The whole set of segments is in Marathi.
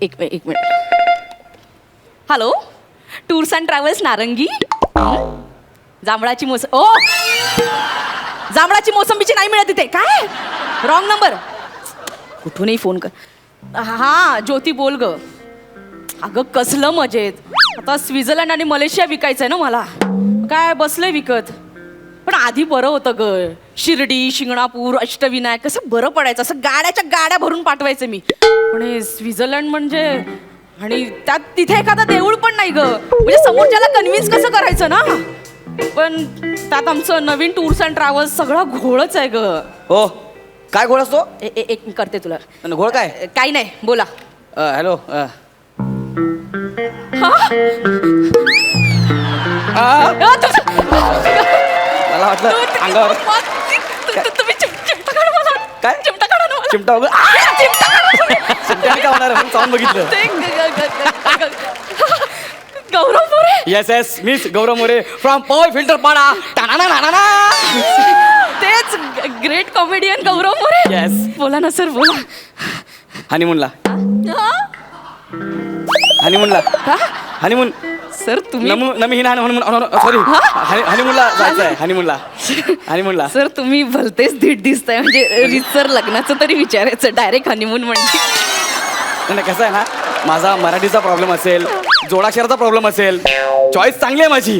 एक minute. Hello, tours and travels नारंगी. जांभळाची मोसंबी. ओ, जांभळाची मोसंबीची नाही मिळत इथे. काय रॉंग नंबर. कुठूनही फोन कर. हा ज्योती बोल ग. अगं कसलं मजेत. आता स्वित्झर्लंड आणि मलेशिया विकायचंय ना मला. काय बसलंय विकत. पण आधी बरं होतं ग. शिर्डी, शिंगणापूर, अष्टविनायक कसं बरं पडायचं. असं गाड्याच्या गाड्या भरून पाठवायचं मी. पण हे स्वित्झर्लंड म्हणजे, आणि त्यात तिथे एखादा देऊळ पण नाही ग. म्हणजे समोरच्याला कन्व्हिन्स कसं करायचं ना. पण त्यात आमचं नवीन टूर्स अँड ट्रॅव्हल्स सगळा घोळच आहे ग. हो, काय घोळ असतो? एक करते तुला. घोळ काय? काही नाही, बोला. हॅलो. मला वाटलं अंगावर तुम्ही चिमटा काढा मला. काय? चिमटा काढा ना मला. चिमटा वगैरे चिमटा का होणार आहे? साऊंड बघितलं. Gaurav More. Yes yes, miss Gaurav More from power filter Pada. तेच great comedian Gaurav More. Yes. बोला ना सर, बोला. हनीमूनला. हनीमूनला. हनीमून. सर तुम्ही सॉरी, हनीमूनला जायचं आहे. हनीमूनला. सर तुम्ही भलतेच धीट दिसताय. म्हणजे रितसर लग्नाचं तरी विचारायचं. डायरेक्ट हनीमून म्हणजे नाही, कसं आहे ना, माझा मराठीचा प्रॉब्लेम असेल, जोडाक्षराचा प्रॉब्लेम असेल, चॉईस चांगली आहे माझी.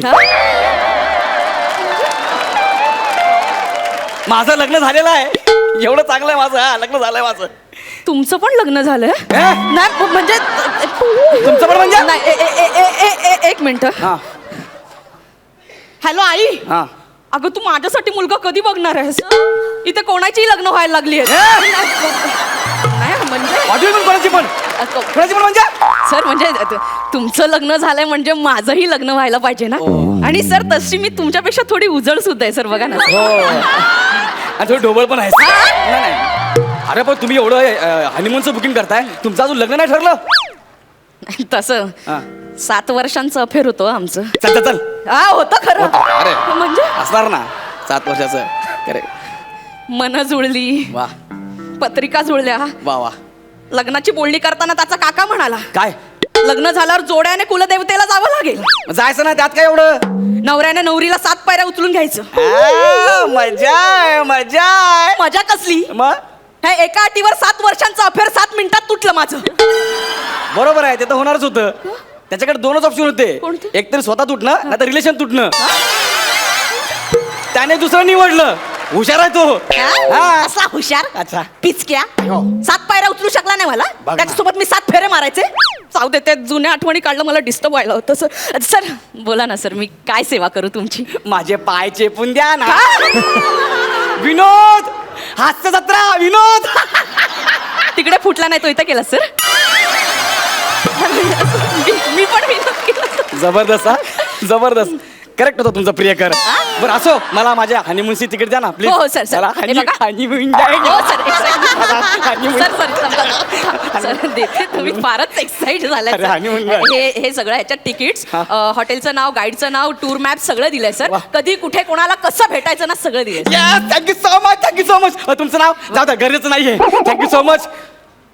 माझं लग्न झालेलं आहे. एवढं चांगलं आहे माझं. हा, लग्न झालंय माझं. तुमचं पण लग्न झालंय? नाही म्हणजे तुमचं पण म्हणजे नाही. एक मिनिट. हा. हॅलो आई. हा. अगं तू माझ्यासाठी मुलगा कधी बघणार आहेस? इथे कोणाचीही लग्न व्हायला लागली आहे. नाही म्हणजे कोणाची पण म्हणजे सर, म्हणजे तुमचं लग्न झालंय म्हणजे माझंही लग्न व्हायला पाहिजे ना. आणि सर तशी मी तुमच्यापेक्षा थोडी उजळ सुद्धा आहे सर. बघा ना. आणि थोडी ढोबळ पण आहे. नाही. अरे पण तुम्ही एवढं हनीमूनचं बुकिंग करताय, तुमचं अजून लग्न नाही ठरलं? तसं 7 वर्षांचं अफेअर होतं आमचं. चल. हा होतं खरं. अरे म्हणजे असणार ना 7 वर्षाचं. मन जुळली. वा. पत्रिका जुळल्या. वा. लग्नाची बोलणी करताना त्याचा काका म्हणाला, काय? लग्न झाल्यावर जोड्याने कुलदेवतेला जावं लागेल. जायचं ना, त्यात काय एवढं. नवऱ्याने नवरीला 7 पायऱ्या उचलून घ्यायचं. मजा कसली. मग हे एका अटीवर 7 वर्षांचं अफेअर 7 मिनिटात तुटलं माझं. बरोबर आहे, ते तर होणारच होतं. त्याच्याकडे 2च ऑप्शन होते. कोणते? एक तर स्वतः तुटणं, नाही तर रिलेशन तुटणं. त्याने दुसरं निवडलं. हुशार आहे तो. असला हुशार. अच्छा. पिचक्या. 7 पायऱ्या उचलू शकला नाही मला. त्याच्यासोबत मी 7 फेरे मारायचे. जाऊ दे, त्या जुन्या आठवणी काढलं. मला डिस्टर्ब व्हायला होतं सर. सर बोला ना सर, मी काय सेवा करू तुमची? माझे पाय चेपून द्या ना. विनोद, हास्य जत्रा विनोद. तिकडे फुटला नाही तो इथं केला सर. मी पण विनोद केला. जबरदस्त. हा, जबरदस्त. करेक्ट होता तुमचा प्रियकर. बरं असो, मला माझ्या हनीमूनची तिकीट द्या ना प्लीज. हो सर. सर हनीमून सर देते. तुम्ही फारच एक्साइट झालाय. हे सगळं ह्याच्यात तिकीट्स, हॉटेलचं नाव, गाईडचं नाव, टूर मॅप सगळं दिलंय सर. कधी कुठे कोणाला कसं भेटायचं ना सगळं दिलंय. Thank you so much. तुमचं नाव जाऊ द्या, गरजेचं नाहीये. Thank you so much.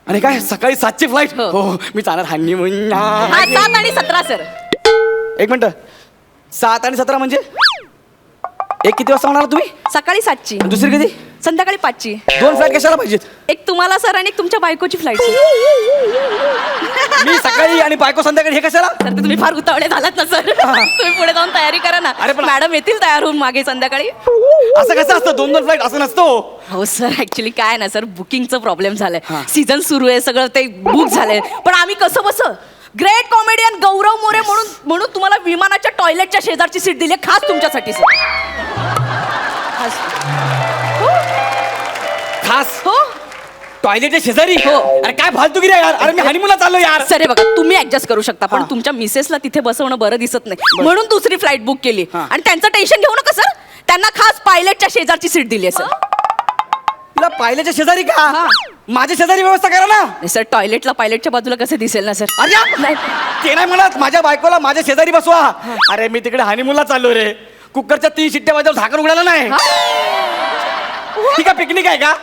आणि काय सकाळी 7ची फ्लाईट. हो, मी जाणार हनीमून. 7 आणि 17 सर. एक मिनिट. 7 आणि 17 म्हणजे एक किती वाजता होणार तुम्ही? सकाळी 7ची. दुसरी कधी? संध्याकाळी 5ची. 2 फ्लाईट कशाला पाहिजेत? एक तुम्हाला सर आणि एक तुमच्या बायकोची फ्लाईट. मी सकाळी आणि बायको संध्याकाळी, हे कशाला? तर तुम्ही फार उतावळे झालात ना सर. तुम्ही पुढे जाऊन तयारी करा ना. अरे पण मॅडम येतील तयार होऊन मागे संध्याकाळी. असं कसं असतं? 2 फ्लाईट असं नसतो. हो सर, ऍक्च्युली काय ना सर, बुकिंगचं प्रॉब्लेम झालाय. सीझन सुरू आहे, सगळं ते बुक झालंय. पण आम्ही कसं बसं ग्रेट कॉमेडियन गौरव मोरे म्हणून तुम्हाला विमानाच्या टॉयलेटच्या शेजारची सीट दिली खास तुमच्यासाठी सर. खास? हो. टॉयलेटच्या शेजारी? हो. अरे काय फालतूगिरी आहे यार. अरे मी हनीमूनला चाललो यार. सर हे बघा, तुम्ही ऍडजस्ट करू शकता, पण तुमच्या मिसेसला तिथे बसवणं बरं दिसत नाही. म्हणून दुसरी फ्लाईट बुक केली. आणि त्यांचं टेन्शन घेऊ नका सर. त्यांना खास पायलटच्या शेजारची सीट दिली आहे सर. तिला पायलटच्या शेजारी का हा. माझ्या शेजारी व्यवस्था करा ना. नाही सर, टॉयलेटला पायलटच्या बाजूला कसं दिसेल ना सर? अरे नाही. ते नाही म्हणत, माझ्या बायकोला माझ्या शेजारी बसवा. अरे मी तिकडे हनीमूनला चाललो रे. कुकरच्या 3 शिट्ट्या वाजवून झाकण उघडायला नाही. ठीक आहे, पिकनिक आहे का?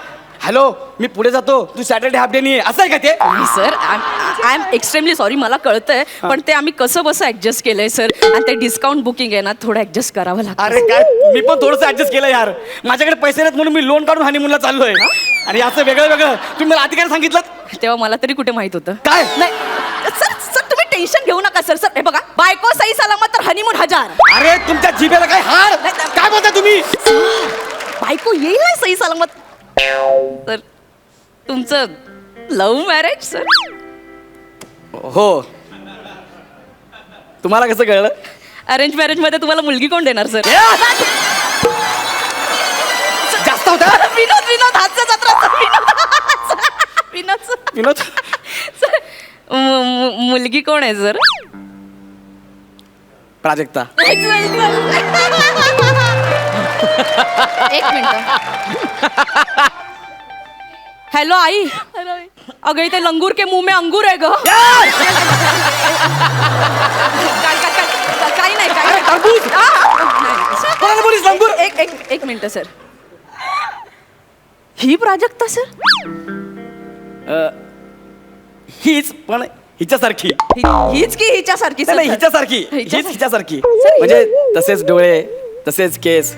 हॅलो, मी पुढे जातो, तू सॅटर्डे हाफ डे नाही असं आहे का ते? नाही sir, I am extremely sorry, मला कळतंय, पण ते आम्ही कसं बसं ऍडजस्ट केलंय सर. आणि ते डिस्काउंट बुकिंग आहे ना, थोडं ऍडजस्ट करावं लागतं. अरे काय, मी पण थोडंसं ऍडजस्ट केलं यार. माझ्याकडे पैसे नाहीत म्हणून मी लोन काढून हनीमूनला चाललोय. आणि असं वेगळं वेगळं तुम्ही मला आधी काय सांगितलं? तेव्हा मला तरी कुठे माहित होतं. काय? नाही सर, सर तुम्ही टेन्शन घेऊ नका सर. सर हे बघा, बायको सही सलामत तर हनीमून 1000. अरे तुमच्या जिभेला काय हार? काय बोलता तुम्ही? बायको येईल ना सही सलामत. तर तुमचं लव्ह मॅरेज सर? हो. तुम्हाला कसं कळलं? अरेंज मॅरेज मध्ये तुम्हाला मुलगी कोण देणार सर? जास्त होता. विनोद विनोद हास्य जत्रा सर, विनोद विनोद. सर, मुलगी कोण आहे सर? प्राजक्ता. एक मिनिट. हॅलो आई. अगं इथे लंगूर के मुंह में अंगूर आहे ग. काही नाही काही नाही. टरबूज. नाही. कोणाला बोलीस लंगूर? एक मिनिट सर. ही प्राजक्ता सर? हीच पण हिच्यासारखी. हीच की हिच्यासारखी सर? नाही, हिच्यासारखी. हीच हिच्यासारखी. सर, म्हणजे तसेच डोळे, तसेच केस,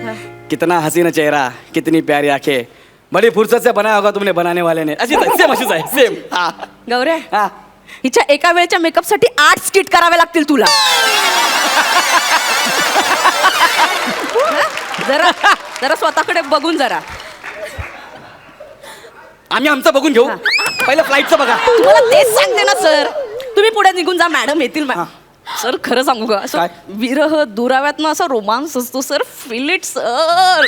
कितना हसीना चेहरा, कितनी प्यारी आंखें, बड़ी फुर्सत से बनाया होगा तुमने बनाने वाले ने. अशीच आहे, सेम अशीच आहे, सेम. हा गौऱ्या, हा. हिच्या एका वेळच्या मेकअप साठी 8 स्किट करावे लागतील तुला. जरा जरा स्वतःकडे बघून जरा. आम्ही आमचं बघून घेऊ. पहिलं फ्लाईटचं बघा. तुम्हाला तेच सांगते ना सर. तुम्ही पुढे निघून जा, मॅडम येतील. सर खरं सांगू का, असं काय? विरह दुराव्यात ना असा रोमांस असतो सर. Feel it sir.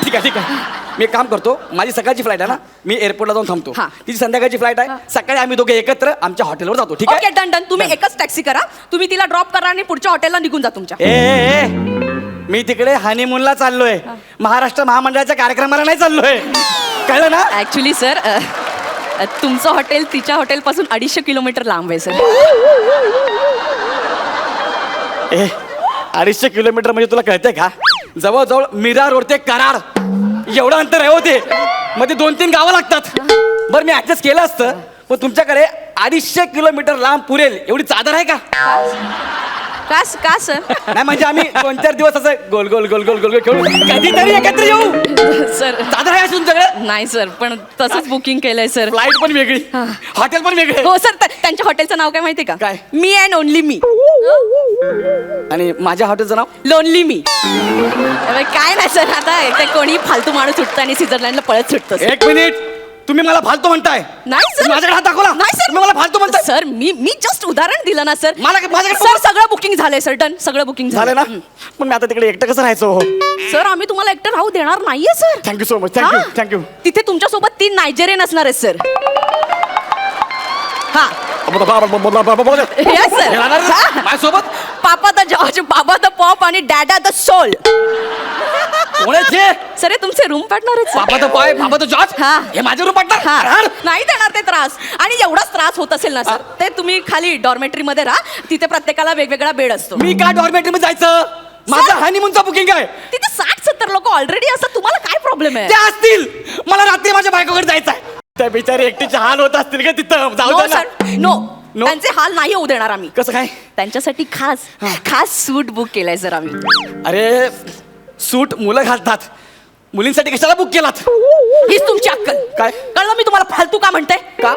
ठीक आहे, ठीक आहे. मी एक काम करतो, माझी सकाळची फ्लाईट आहे ना, मी एअरपोर्टला जाऊन थांबतो. हा. तिची संध्याकाळची फ्लाईट आहे. सकाळी आम्ही दोघे एकत्र आमच्या हॉटेलवर जातो. ठीक ओके, आहे? Done done. तुम्ही एकच टॅक्सी करा. तुम्ही तिला ड्रॉप करा आणि पुढच्या हॉटेलला निघून जा तुमच्या. ए, मी तिकडे हनीमूनला चाललोय, महाराष्ट्र महामंडळाच्या कार्यक्रमाला नाही चाललोय. कळलं ना? ऍक्च्युली सर, तुमचं हॉटेल तिच्या हॉटेलपासून 250 किलोमीटर लांब आहे सर. 250 किलोमीटर म्हणजे तुला कळतंय का? जवळजवळ मीरा रोड ते कराड एवढं अंतर आहे होते. मध्ये 2-3 गावं लागतात. बरं मी ऍडजस्ट केलं असतं, पण तुमच्याकडे 250 किलोमीटर लांब पुरेल एवढी चादर आहे का? का सर? नाही म्हणजे आम्ही 2-4 दिवस असं गोल गोल गोल गोल गोल गोल खेळू, कधीतरी एकत्र येऊ. सर चादर आहे अशी तुमच्याकडे? नाही सर, पण तसंच बुकिंग केलंय सर. फ्लाईट पण वेगळी, हॉटेल पण वेगळे. हो सर, त्यांच्या हॉटेलचं नाव काय माहितीये का? काय? मी अँड ओनली मी. आणि माझ्या हॉटेलचं नाव? लोनली मी. काय नाही सर, आता ते कोणी फालतू माणूस सुटतं आणि स्वित्झर्लंडला पळत सुटतं सर. 1 मिनिट, तुम्ही मला फालतू म्हणताय? नाही सर. माझ्याकडे हात दाखवला. नाही सर, तुम्ही मला फालतू म्हणताय? सर मी जस्ट उदाहरण दिलं ना सर. माझ्याकडे सर सगळं बुकिंग झालंय सर. डन, सगळं बुकिंग झालं ना? पण मी आता तिकडे एकटं कसं राहायचो? सर आम्ही तुम्हाला एकटं राहू देणार नाहीये sir. Thank you so much. Thank you हा. थँक्यू. तिथे तुमच्यासोबत 3 नायजेरियन असणार आहेत सर. हा Yes, sir. माझ्यासोबत पापा द जॉर्ज, बाबा द पॉप आणि डॅडा द सोल. कोणाचे? सर हे तुमचे रूम पार्टनर आहेत बाबा तो पाय, बाबा तो जॉर्ज. हा. हे माझे रूम पार्टनर. हा. नाही देणार ते त्रास. आणि एवढाच त्रास होत असेल ना सर, ते तुम्ही खाली डॉर्मेटरी मध्ये राहा. तिथे प्रत्येकाला वेगवेगळा बेड असतो. मी का डॉर्मेटरी मध्ये जायचं? माझं हनीमूनचा बुकिंग आहे. तिथे 60-70 लोक ऑलरेडी असतात. तुम्हाला काय प्रॉब्लेम आहे? ते असतील. मला रात्री माझ्या बायकोकडे जायचं आहे. त्या बिचारी एकटीचे हाल होत असतील का तिथं? जाऊ नो दे ना. Sir, no. No? त्यांचे हाल नाही होऊ देणार आम्ही. कसं काय? त्यांच्यासाठी खास सूट बुक केलाय सर आम्ही. अरे सूट मुलं घालतात, मुलींसाठी कशाला बुक केलात? हीच तुमची अक्कल. काय? कळलं मी तुम्हाला फालतू का म्हणते? का?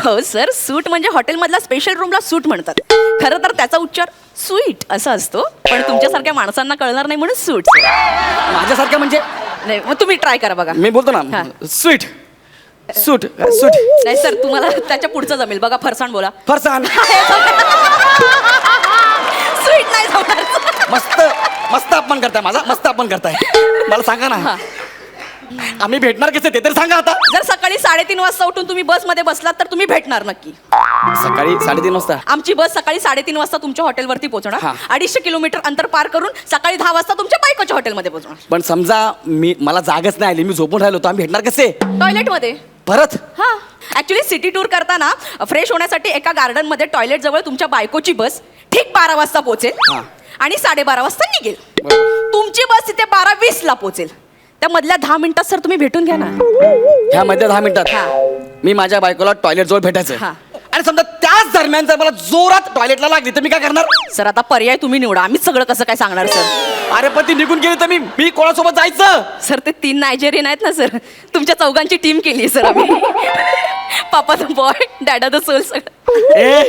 हो सर, सूट म्हणजे हॉटेलमधल्या स्पेशल रूमला सूट म्हणतात. खरं तर त्याचा उच्चार स्वीट असा असतो, पण तुमच्यासारख्या माणसांना कळणार नाही म्हणून सूट. माझ्यासारखं म्हणजे? नाही मग तुम्ही ट्राय करा बघा. मी बोलतो ना, हा. स्वीट सूट सूट. नाही सर, तुम्हाला त्याच्या पुढचं जमेल. बघा, फरसाण बोला. फरसान. स्वीट नाही जमणार. मस्त मस्त अपमान करताय माझा, मस्त अपमान करताय. मला सांगा ना, आम्ही भेटणार कसे ते तर सांगा आता. जर सकाळी 3:30 वाजता उठून तुम्ही बसमध्ये बसलात तर तुम्ही भेटणार नक्की. सकाळी 3:30 वाजता. आमची बस सकाळी 3:30 वाजता तुमच्या हॉटेलवरती पोहोचणार. हा. 250 किलोमीटर अंतर पार करून सकाळी 10 वाजता तुमच्या बायकोच्या हॉटेलमध्ये पोहोचणार. पण समजा मला जागच नाही आली, मी झोपून राहिलो तर आम्ही भेटणार कसे टॉयलेटमध्ये. परत? हा ऍक्च्युली सिटी टूर करताना फ्रेश होण्यासाठी एका गार्डन मध्ये टॉयलेट जवळ तुमच्या बायकोची बस ठीक 12 वाजता पोहोचेल हा. आणि 12:30 वाजता निघेल. बरोबर. तुमची बस तिथे 12:20 ला पोहोचेल. त्या मधल्या 10 मिनिटात सर तुम्ही भेटून घ्या ना. ह्या मध्ये 10 मिनिटात हा. मी माझ्या बायकोला टॉयलेट जवळ भेटायचं. हा. आणि समजा त्याच दरम्यान जर मला जोरात टॉयलेटला लागली तर मी काय करणार? सर आता पर्याय तुम्ही निवडा, आम्हीच सगळं कसं काय सांगणार सर. अरे पण ती निघून गेली तर मी कोणासोबत जायचं? सर ते 3 नायजेरियन आहेत ना सर, तुमच्या चौघांची टीम केली सर आम्ही. पापा द बॉय, डॅडा द सोल सगळं. ए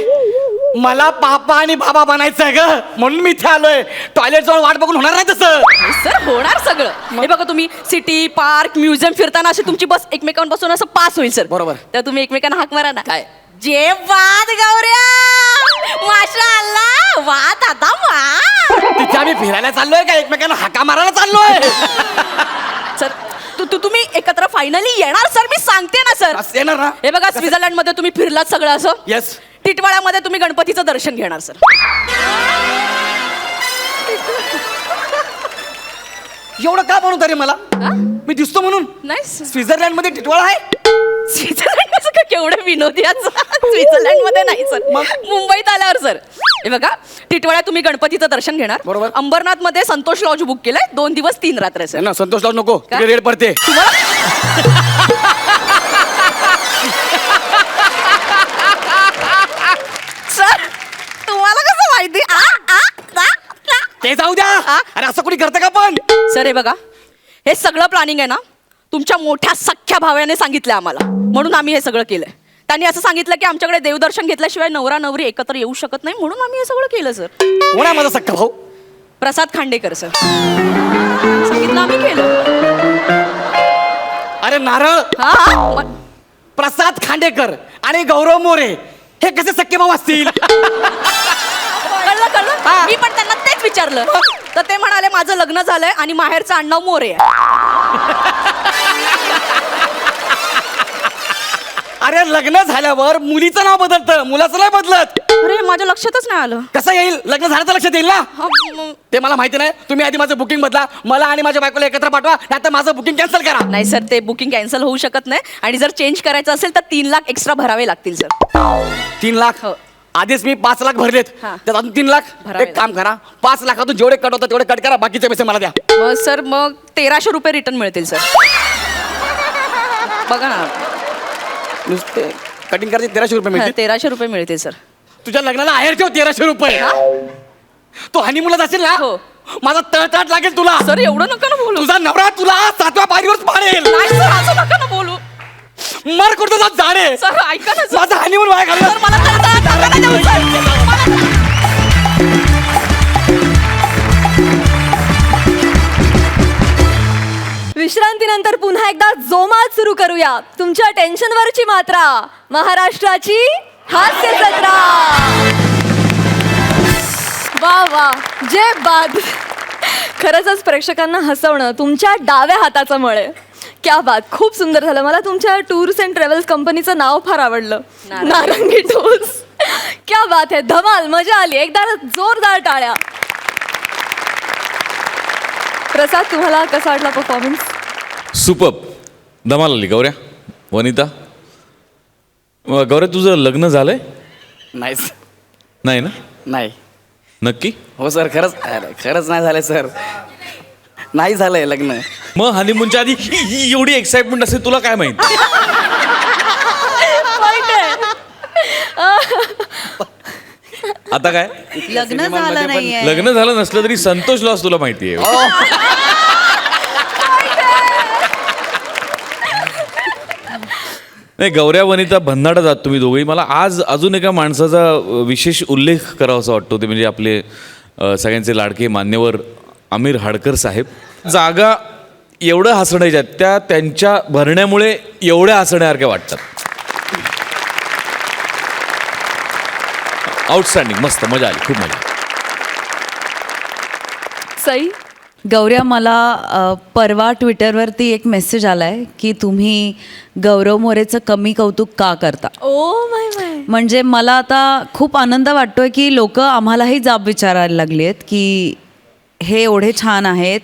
मला पापा आणि बाबा बनायचंय ग, म्हणून मी इथे आलोय. टॉयलेट जवळ वाट बघून होणार नाही तसं. सर होणार सगळं. हे बघा तुम्ही सिटी पार्क म्युझियम फिरताना अशी तुमची बस एकमेकांपासून असं पास होईल सर. बरोबर. तर तुम्ही एकमेकांना हाक मारा ना. काय? जे वाद गौऱ्या, माशाअल्लाह, वाद आता वा. तिथे आम्ही फिरायला चाललोय का एकमेकांना हाका मारायला चाललोय? सर तुम्ही एकत्र फायनली येणार सर, मी सांगते ना सर. असं येणार ना? हे बघा स्वित्झर्लंड मध्ये तुम्ही फिरलात सगळं असं. येस. टिटवाळ्यामध्ये तुम्ही गणपतीचं दर्शन घेणार सर. एवढं का म्हणून तरी मला? हा? मी दिसतो म्हणून? नाही स्वित्झर्लंड मध्ये टिटवाळा आहे? स्वित्झर्लंड का केवढं विनोदी स्वित्झर्लंड मध्ये नाही सर, मग? मुंबईत आल्यावर सर. हे बघा टिटवाळ्यात तुम्ही गणपतीचं दर्शन घेणार. बरोबर. अंबरनाथ मध्ये संतोष लॉज बुक केलंय 2 दिवस 3 रात्र सर. ना संतोष लावू नको, का? तिकडे रेड पडते. सर तुम्हाला कसं माहिती? ते जाऊ द्या. हा? अरे असं कोणी करतं का पण? सर हे बघा, हे सगळं प्लॅनिंग आहे ना तुमच्या मोठ्या सख्ख्या भावाने सांगितलं आम्हाला, म्हणून आम्ही हे सगळं केलंय. त्यांनी असं सांगितलं की आमच्याकडे देवदर्शन घेतल्याशिवाय नवरा नवरी एकत्र येऊ शकत नाही, म्हणून आम्ही हे सगळं केलं सर. कोण आहे माझा सख्खा भाऊ? प्रसाद खांडेकर सर. सांगितलं आम्ही केलं. अरे नारळ. हा मग प्रसाद खांडेकर आणि गौरव मोरे हे कसे सख्खे भाऊ असतील? कळलं कळलं. मी पण त्यांना तेच विचारलं तर ते म्हणाले माझं लग्न झालंय आणि माहेरचं आडनाव मोरे आहे. अरे लग्न झाल्यावर मुलीचं नाव बदलतं, मुलाचं नाही बदलत. अरे माझ्या लक्षातच नाही आलं. कसं येईल? लग्न झालं तर लक्षात येईल ना. हा, मग- ते मला माहिती नाही. तुम्ही आधी माझं बुकिंग बदला, मला आणि माझ्या बायकोला एकत्र पाठवा, नाहीतर माझं बुकिंग कॅन्सल करा. नाही सर ते बुकिंग कॅन्सल होऊ शकत नाही आणि जर चेंज करायचं असेल तर 3 लाख एक्स्ट्रा भरावे लागतील सर. 3 लाख? हो. आधीच मी 5 लाख भरलेत, हा. त्यात अजून 3 लाख. भरावे एक काम करा, 5 लाखातून जेवढे कट होतात तेवढे कट करा, बाकीचे पैसे मला द्या. मग सर मग 1300 रुपये रिटर्न मिळतील सर. बघा ना. नुसते कटिंग करायचे 1300 रुपये मिळतील. 1300 रुपये मिळतील सर. तुझ्या लग्नाला आहेर ठेव 1300 रुपये. हा? तो हनीमूनला जाशील ना, हो. माझा तळतळाट लागेल तुला. सर एवढं नका ना बोलू. तुझा नवरा तुला 7व्या पायरीवर पाडेल. नाही सर असं नका ना बोलू. मर कुठं जात जाणे. सर ऐका ना सर. माझा हनीमून वाया घालवला. सर, मला तळतळाट नका ना देऊ, सर. मला- विश्रांतीनंतर पुन्हा एकदा जोमात सुरू करूया तुमच्या टेन्शनवरची मात्रा, महाराष्ट्राची हास्य जत्रा. वा वा, जे बाद. खरंच प्रेक्षकांना हसवणं तुमच्या डाव्या हाताचं मळ आहे. क्या बात, खूप सुंदर झालं. मला तुमच्या टूर्स अँड ट्रॅव्हल्स कंपनीचं नाव फार आवडलं, नारंगी टूर्स. क्या बात आहे, धमाल, मजा आली. एकदा जोरदार टाळ्या. प्रसाद तुम्हाला कसा वाटला परफॉर्मन्स? सुपर्ब, धमाल आली. गौऱ्या, वनिता, गौऱ्या तुझं लग्न झालंय? नाही नाही ना? नाही. नक्की? हो सर, खरंच नाही झालंय सर. नाही झालंय लग्न. मग हनीमूनच्या आधी एवढी एक्साइटमेंट असेल तुला काय माहित? आता काय? लग्न झालं नाहीये. लग्न झालं नसलं तरी संतोष लॉस तुला माहिती आहे. नाही, गौऱ्या वनिता भन्नाट जात तुम्ही दोघेही. मला आज अजून एका माणसाचा विशेष उल्लेख करावासा वाटतो, ते म्हणजे आपले सगळ्यांचे लाडके मान्यवर आमिर हाडकर साहेब. जागा एवढं हसण्याच्या त्या त्यांच्या भरण्यामुळे एवढ्या हसण्यासारख्या वाटतात. आउटस्टँडिंग, मस्त, मजा आली, खूप मजा. सई, गौऱ्या, मला परवा ट्विटरवरती एक मेसेज आला आहे की तुम्ही गौरव मोरेचं कमी कौतुक का करता. ओ माय माय. म्हणजे मला आता खूप आनंद वाटतोय की लोक आम्हालाही जाब विचारायला लागली आहेत की हे एवढे छान आहेत,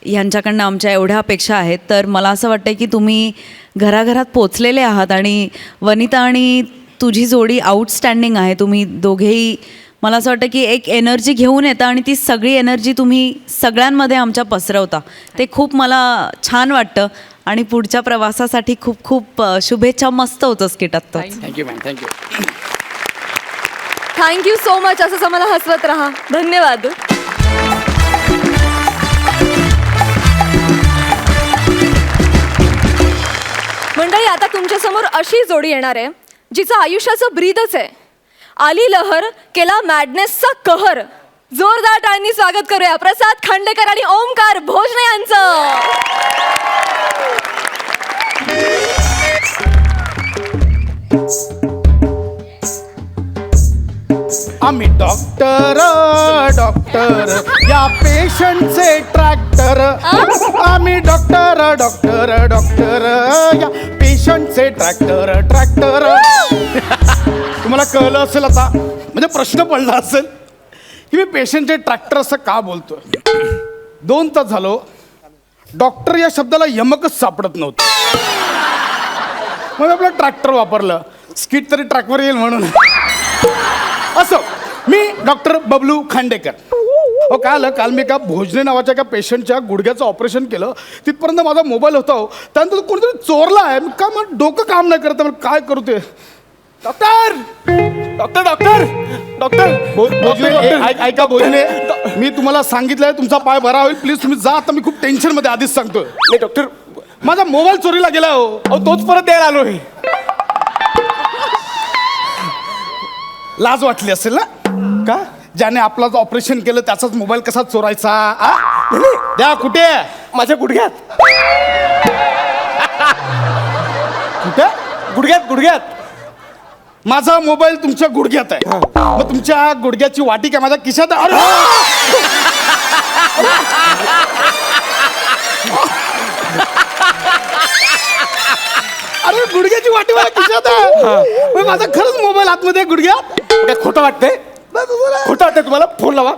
ह्यांच्याकडनं आमच्या एवढ्या अपेक्षा आहेत. तर मला असं वाटतं की तुम्ही घराघरात पोचलेले आहात आणि वनिता आणि तुझी जोडी आउटस्टँडिंग आहे. तुम्ही दोघेही मला असं वाटतं की एक एनर्जी घेऊन येता आणि ती सगळी एनर्जी तुम्ही सगळ्यांमध्ये आमच्या पसरवता. ते खूप मला छान वाटतं आणि पुढच्या प्रवासासाठी खूप खूप शुभेच्छा. मस्त होतं स्किट आत्ताच. Thank you ma'am, thank you. Thank you so much. असंच आम्हाला हसवत राहा. धन्यवाद. मंडळी, आता तुमच्यासमोर अशी जोडी येणार आहे जिचं आयुष्याचं ब्रीदच आहे. आली लहर, केला मॅडनेसचा कहर. जोरदार टाळ्यांनी स्वागत करूया प्रसाद खांडेकर आणि ओमकार भोजने यांचं. आम्ही डॉक्टर डॉक्टर या पेशंटचे ट्रॅक्टर. आम्ही डॉक्टर डॉक्टर डॉक्टर या पेशंटचे ट्रॅक्टर ट्रॅक्टर. तुम्हाला कळलं असेल आता, म्हणजे प्रश्न पडला असेल की मी पेशंटचे ट्रॅक्टर असं का बोलतोय. 2 तास झालो डॉक्टर या शब्दाला यमकच सापडत नव्हतं. मग आपलं ट्रॅक्टर वापरलं, स्किट तरी ट्रॅकवर येईल म्हणून. असो, मी डॉक्टर बबलू खांडेकर. हो, काय आलं, काल मी एका भोजने नावाच्या एका पेशंटच्या गुडघ्याचं ऑपरेशन केलं. तिथपर्यंत माझा मोबाईल होता. हो, त्यानंतर कोणीतरी चोरला आहे. का मग डोकं काम नाही करत. मग काय करू ते. Doctor doctor doctor doctor Bhojne, ऐका भोजने, मी तुम्हाला सांगितलंय तुमचा पाय बरा होईल. प्लीज तुम्ही जा आता. मी खूप टेन्शनमध्ये आधीच सांगतोय. नाही डॉक्टर, माझा मोबाईल चोरीला गेला. हो, तोच परत द्यायला आलोय. लाज वाटली असेल ना. का ज्याने आपलं ऑपरेशन केलं त्याचाच मोबाईल कसा चोरायचा. द्या. कुठे? माझ्या गुडघ्यात. कुठे? गुडघ्यात गुडघ्यात. माझा मोबाईल तुमच्या गुडघ्यात आहे. मग तुमच्या गुडघ्याची वाटी काय माझ्या खिशात आहे? अरे गुडघ्याची वाटी माझ्या खिशात आहे. मग माझा खरंच मोबाईल आतमध्ये गुडघ्यात. काय खोटं वाटतंय? खोटं वाटतंय तुम्हाला? फोन लावा,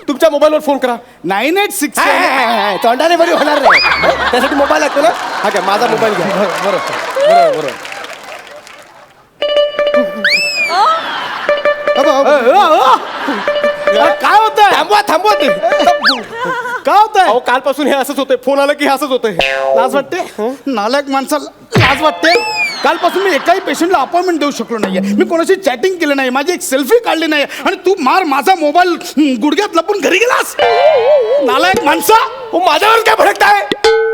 तुमच्या मोबाईलवर फोन करा. 986. तोंडाने बरी होणार नाही. त्यासाठी मोबाईल लागतो ना. हा काय, माझा मोबाईल घ्या. बरोबर बरोबर. काय होतंय? थांबवा थांबवा ते. काय होतंय? अहो, कालपासून हे असंच होतंय. फोन आला की हे असंच होतंय. लाज वाटते? नालायक माणसाला लाज वाटते? कालपासून मी एकाही पेशंटला अपॉइंटमेंट देऊ शकलो नाहीये. मी कोणाशी चॅटिंग केलं नाही, माझी एक सेल्फी काढली नाही. आणि तू माझा मोबाईल गुडघ्यात लपून घरी गेलास. नालायक माणसा. हो, माझ्यावर काय भडकताय?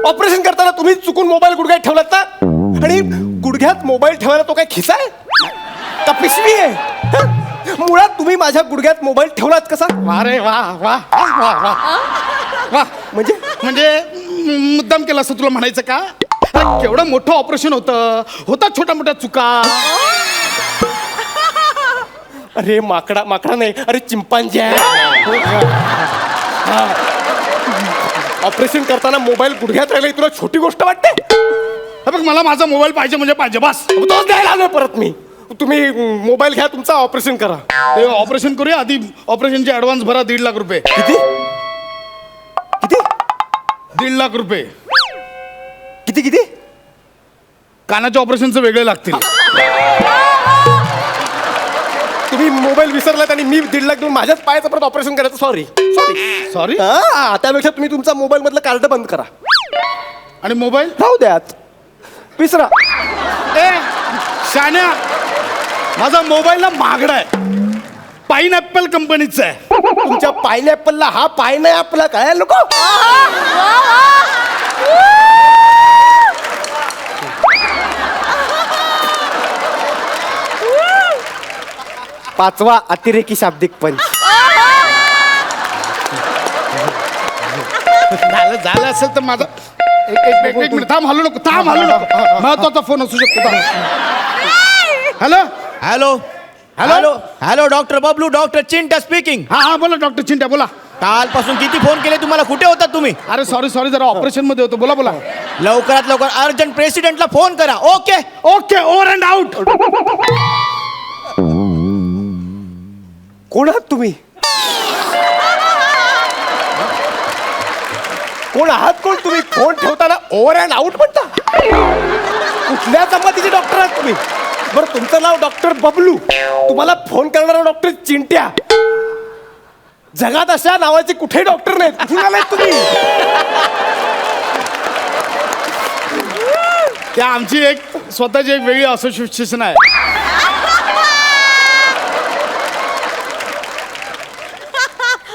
ऑपरेशन करताना तुम्ही चुकून मोबाईल गुडघ्यात ठेवलात ना. आणि गुडघ्यात मोबाईल ठेवायला तो काय खिसा आहे का पिशवी आहे? मुळात तुम्ही माझ्या गुडघ्यात मोबाईल ठेवलात कसा? वा रे वा वा वा वा वा. म्हणजे मुद्दाम केलं असं तुला म्हणायचं का? अरे केवढं मोठं ऑपरेशन होता छोट्या मोठ्या चुका. अरे माकडा नाही, अरे चिंपांजी आहे. ऑपरेशन करताना मोबाईल गुडघ्यात राहिला तुला छोटी गोष्ट वाटते? बघ, मला माझा मोबाईल पाहिजे म्हणजे पाहिजे बस. तोच द्यायला आलोय परत मी. तुम्ही मोबाईल घ्या, तुमचा ऑपरेशन करा. ते ऑपरेशन करूया. आधी ऑपरेशनचे ऍडव्हान्स भरा 1.5 लाख रुपये. किती किती? 1.5 लाख रुपये. किती किती? कानाच्या ऑपरेशनचं वेगळे लागतील. तुम्ही मोबाईल विसरलात आणि मी 1.5 लाख देऊन माझ्याच पायाचं परत ऑपरेशन करायचं. Sorry sorry sorry. त्यापेक्षा तुम्ही तुमचा मोबाईल मधलं कार्ड बंद करा आणि मोबाईल राहू द्यात. विसरा. ए शान्या, माझा मोबाईल ना महागडा आहे. पाईनॅपल कंपनीचा आहे. तुमच्या पायनॅपलला हा पाय नाही आपला. काय लोक पाचवा अतिरेकी शाब्दिक पंच. झालं असेल तर माझा एक मिनिट थांब. हलू नको. महत्वाचा फोन असू शकतो. Hello hello, hello hello doctor Bablu, doctor Chinta speaking. हा बोला डॉक्टर चिंट्या बोला. कालपासून किती फोन केले तुम्हाला, कुठे होता तुम्ही? अरे सॉरी जरा ऑपरेशन मध्ये होतो. बोला लवकरात लवकर अर्जंट प्रेसिडेंटला फोन करा. Okay. Okay over and out. कोण आहात तुम्ही? कोण आहात कोण तुम्ही? फोन ठेवताना ओव्हर अँड आउट म्हणता? कुठल्या जमातीचे डॉक्टर आहात तुम्ही? बरं, तुमचं नाव डॉक्टर बबलू, तुम्हाला फोन करणारा डॉक्टर चिंट्या. जगात अशा नावाचे कुठे डॉक्टर नाहीत. कुठून आलात तुम्ही? त्या आमची एक स्वतःची एक वेगळी असोसिएशन आहे.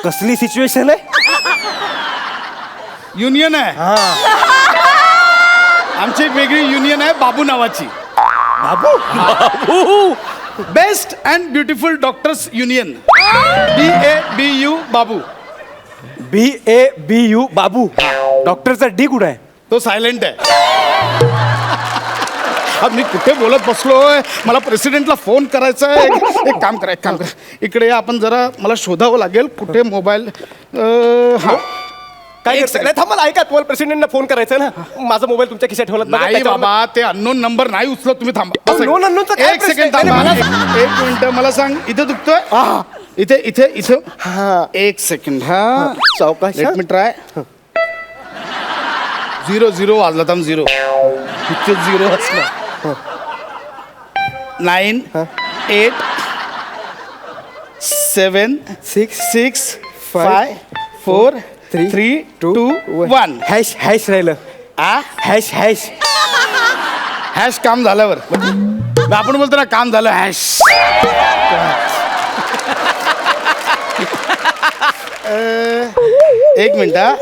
कसली सिच्युएशन आहे? युनियन आहे. आमची एक वेगळी युनियन आहे बाबू नावाची. Babu. Best and beautiful doctors union. BABU Babu. BABU Babu. डॉक्टरचा डी कुठं आहे? तो सायलेंट आहे. अब मी कुठे बोलत बसलोय, मला प्रेसिडेंटला फोन करायचा आहे. एक काम करा. इकडे या, आपण जरा मला शोधावं लागेल कुठे मोबाईल. हा काय नाही, थांबा ना, ऐका, तुम्हाला प्रेसिडेंटला फोन करायचा आहे ना. माझा मोबाईल तुमच्या खिशात ठेवला नाही बाबा, ते अननोन नंबर नाही उचलत. तुम्ही थांबा. Unknown चा काय एक प्रश्न सेकंड आहे? थांबा. नाही, एक मिनिट मला सांग, इथे दुखतोय? इथे हा. एक सेकंड. हा सावकाश, लेट हा. मी ट्राय. 0 वाजला. थांब. 0 इथे 0 असला. 9 8 7 6 5 4 3 2 1. हॅश राहिलं. हॅश हॅश काम झाल्यावर आपण बोलतो ना, काम झालं हॅश. एक मिनिट हा.